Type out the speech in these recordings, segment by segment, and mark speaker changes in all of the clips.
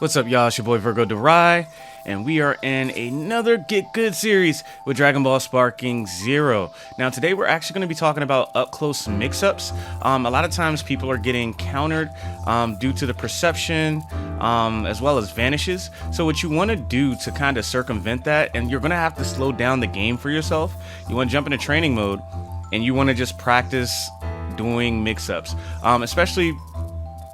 Speaker 1: What's up, y'all? It's your boy Virgo DeRai, and we are in another Get Good series with Dragon Ball Sparking 0. Now, today we're actually going to be talking about up-close mix-ups. A lot of times people are getting countered due to the perception as well as vanishes. So what you want to do to kind of circumvent that, and you're going to have to slow down the game for yourself, you want to jump into training mode, and you want to just practice doing mix-ups, especially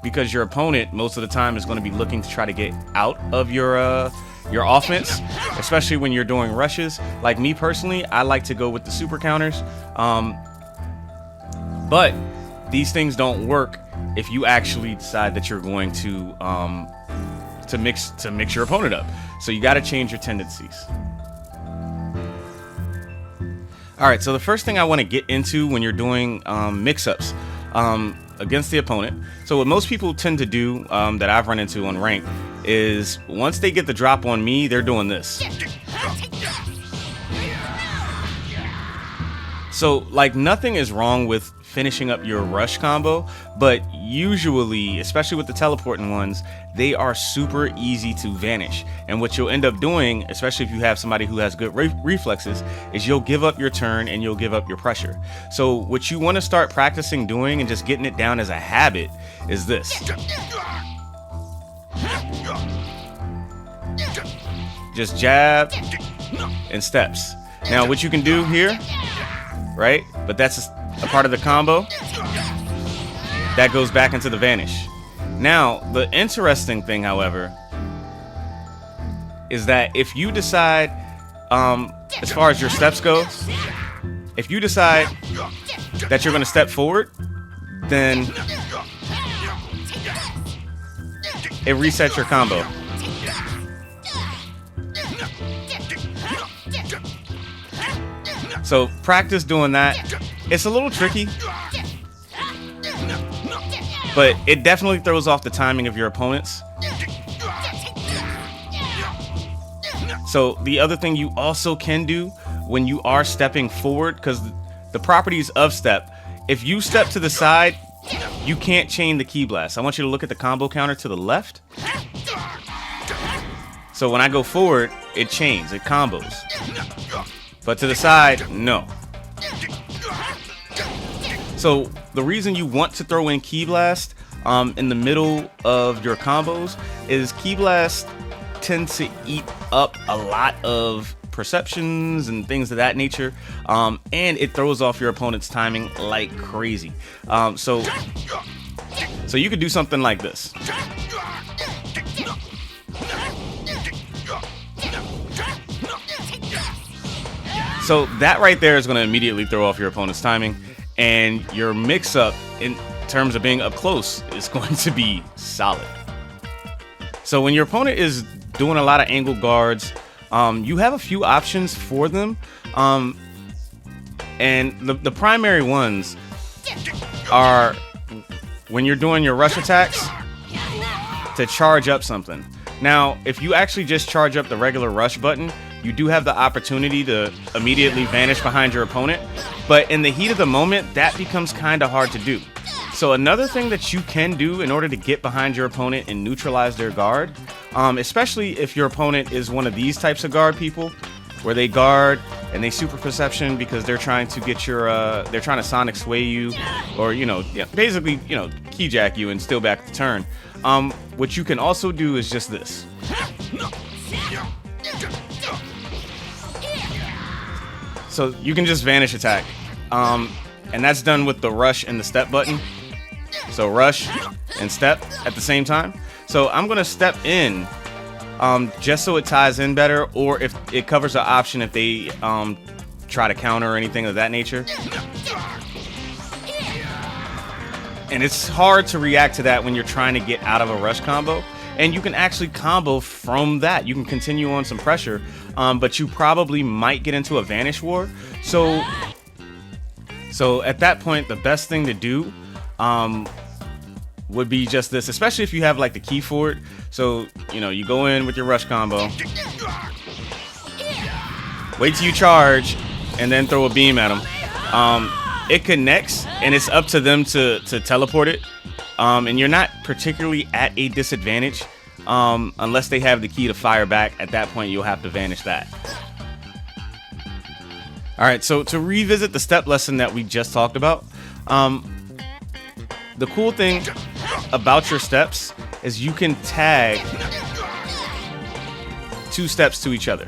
Speaker 1: because your opponent most of the time is going to be looking to try to get out of your offense, especially when you're doing rushes. Like me personally, I like to go with the super counters, but these things don't work if you actually decide that you're going to mix your opponent up. So you got to change your tendencies. All right, so the first thing I want to get into when you're doing mix-ups against the opponent. So what most people tend to do that I've run into on rank is once they get the drop on me, they're doing this. So like nothing is wrong with finishing up your rush combo, but usually, especially with the teleporting ones, they are super easy to vanish. And what you'll end up doing, especially if you have somebody who has good reflexes, is you'll give up your turn and you'll give up your pressure. So what you want to start practicing doing and just getting it down as a habit is this. Just jab and steps. Now what you can do here, right? But that's a part of the combo that goes back into the vanish. Now, the interesting thing, however, is that if you decide, as far as your steps go, if you decide that you're going to step forward, then it resets your combo. So practice doing that. It's a little tricky, but it definitely throws off the timing of your opponents. So the other thing you also can do when you are stepping forward, because the properties of step, if you step to the side, you can't chain the ki blast. I want you to look at the combo counter to the left. So when I go forward, it chains, it combos. But to the side, no. So the reason you want to throw in ki blast in the middle of your combos is ki blast tends to eat up a lot of perceptions and things of that nature, and it throws off your opponent's timing like crazy. So you could do something like this. So that right there is going to immediately throw off your opponent's timing, and your mix-up in terms of being up close is going to be solid. So when your opponent is doing a lot of angle guards, you have a few options for them, and the primary ones are when you're doing your rush attacks to charge up something. Now, if you actually just charge up the regular rush button, you do have the opportunity to immediately vanish behind your opponent, but in the heat of the moment, that becomes kind of hard to do. So another thing that you can do in order to get behind your opponent and neutralize their guard, especially if your opponent is one of these types of guard people, where they guard and they super perception because they're trying to get your, they're trying to sonic sway you, or basically key jack you and steal back the turn. What you can also do is just this. So you can just vanish attack, and that's done with the rush and the step button. So rush and step at the same time. So I'm gonna step in just so it ties in better, or if it covers the option if they try to counter or anything of that nature. And it's hard to react to that when you're trying to get out of a rush combo. And you can actually combo from that. You can continue on some pressure, but you probably might get into a vanish war. So at that point, the best thing to do would be just this, especially if you have like the key for it. So, you go in with your rush combo, wait till you charge, and then throw a beam at them. It connects, and it's up to them to teleport it. And you're not particularly at a disadvantage unless they have the key to fire back. At that point, you'll have to vanish that. All right, so to revisit the step lesson that we just talked about, the cool thing about your steps is you can tag 2 steps to each other.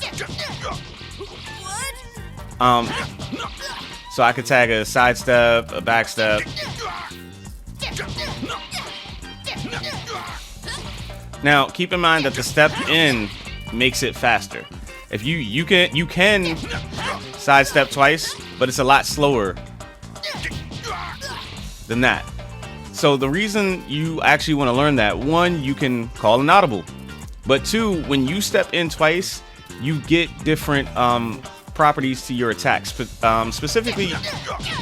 Speaker 1: So I could tag a side step, a back step. Now, keep in mind that the step in makes it faster. If you can sidestep twice, but it's a lot slower than that. So the reason you actually want to learn that, 1, you can call an audible, but 2, when you step in twice, you get different properties to your attacks. Specifically,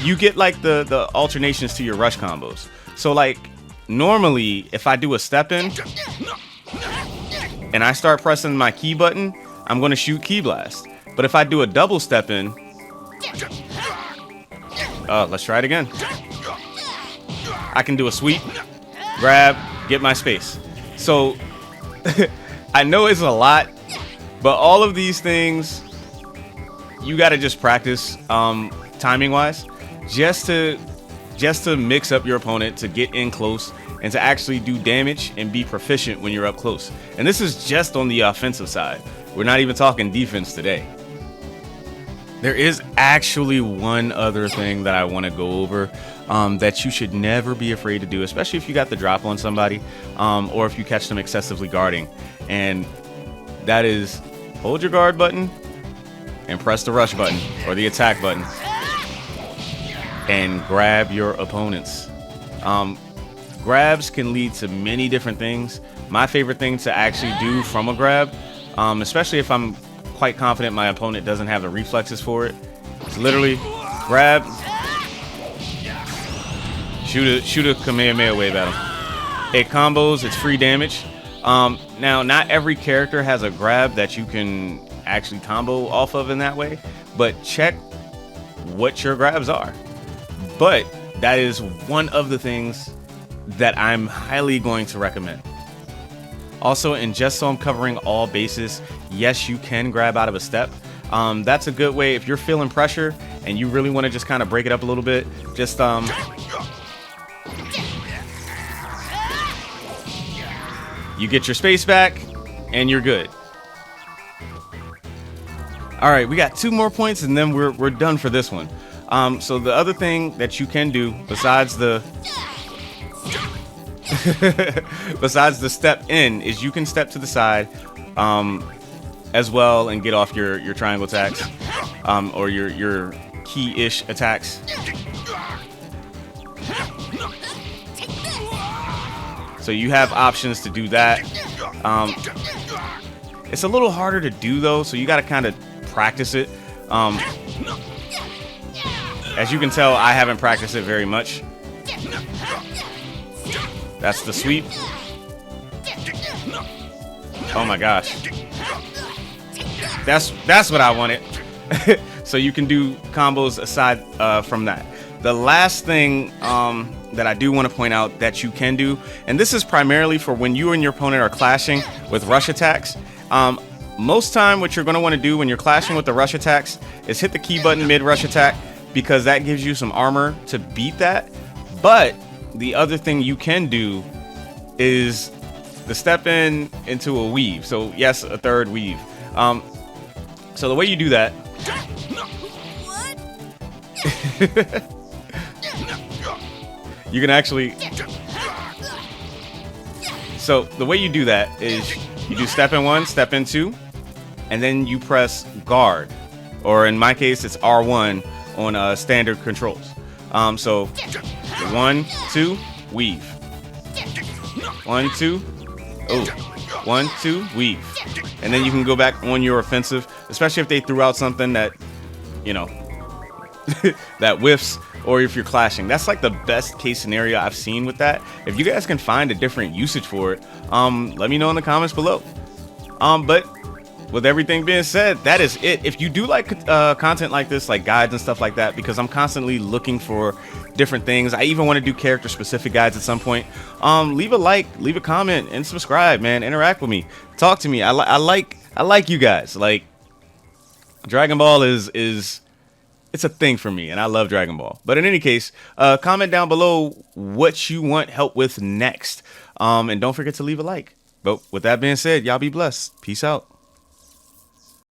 Speaker 1: you get like the alternations to your rush combos. So like normally, if I do a step in and I start pressing my key button, I'm going to shoot Ki Blast. But if I do a double step in, let's try it again. I can do a sweep, grab, get my space. So I know it's a lot, but all of these things you got to just practice timing wise, just to mix up your opponent, to get in close and to actually do damage and be proficient when you're up close. And this is just on the offensive side. We're not even talking defense today. There is actually one other thing that I want to go over that you should never be afraid to do, especially if you got the drop on somebody or if you catch them excessively guarding. And that is hold your guard button and press the rush button or the attack button and grab your opponents. Grabs can lead to many different things. My favorite thing to actually do from a grab, especially if I'm quite confident my opponent doesn't have the reflexes for it, is literally grab, shoot a Kamehameha wave at him. It combos, it's free damage. Now, not every character has a grab that you can actually combo off of in that way, but check what your grabs are. But that is one of the things that I'm highly going to recommend. Also, and just so I'm covering all bases, yes, you can grab out of a step. That's a good way if you're feeling pressure and you really want to just kind of break it up a little bit. Just you get your space back and you're good. All right, we got 2 more points and then we're done for this one. So the other thing that you can do besides the besides the step in is you can step to the side as well and get off your triangle attacks or your key-ish attacks. So you have options to do that. It's a little harder to do though, so you got to kind of practice it. As you can tell, I haven't practiced it very much. That's the sweep. Oh my gosh. That's what I wanted. So you can do combos aside from that. The last thing that I do want to point out that you can do, and this is primarily for when you and your opponent are clashing with rush attacks. Most time what you're going to want to do when you're clashing with the rush attacks is hit the key button mid rush attack, because that gives you some armor to beat that. But the other thing you can do is the step into a weave. So yes, a third weave. So the way you do that you can actually, so the way you do that is you do step in 1, step in 2, and then you press guard, or in my case it's R1 on standard controls. So 1, 2, weave. 1, 2, oh, 1, 2, weave. And then you can go back on your offensive, especially if they threw out something that, you know, that whiffs, or if you're clashing. That's like the best case scenario I've seen with that. If you guys can find a different usage for it, let me know in the comments below. But with everything being said, that is it. If you do like content like this, like guides and stuff like that, because I'm constantly looking for different things. I even want to do character specific guides at some point. Leave a like, leave a comment, and subscribe, man. Interact with me, talk to me. I like you guys. Like, Dragon Ball is it's a thing for me, and I love Dragon Ball. But in any case, comment down below what you want help with next, and don't forget to leave a like. But with that being said, y'all be blessed. Peace out.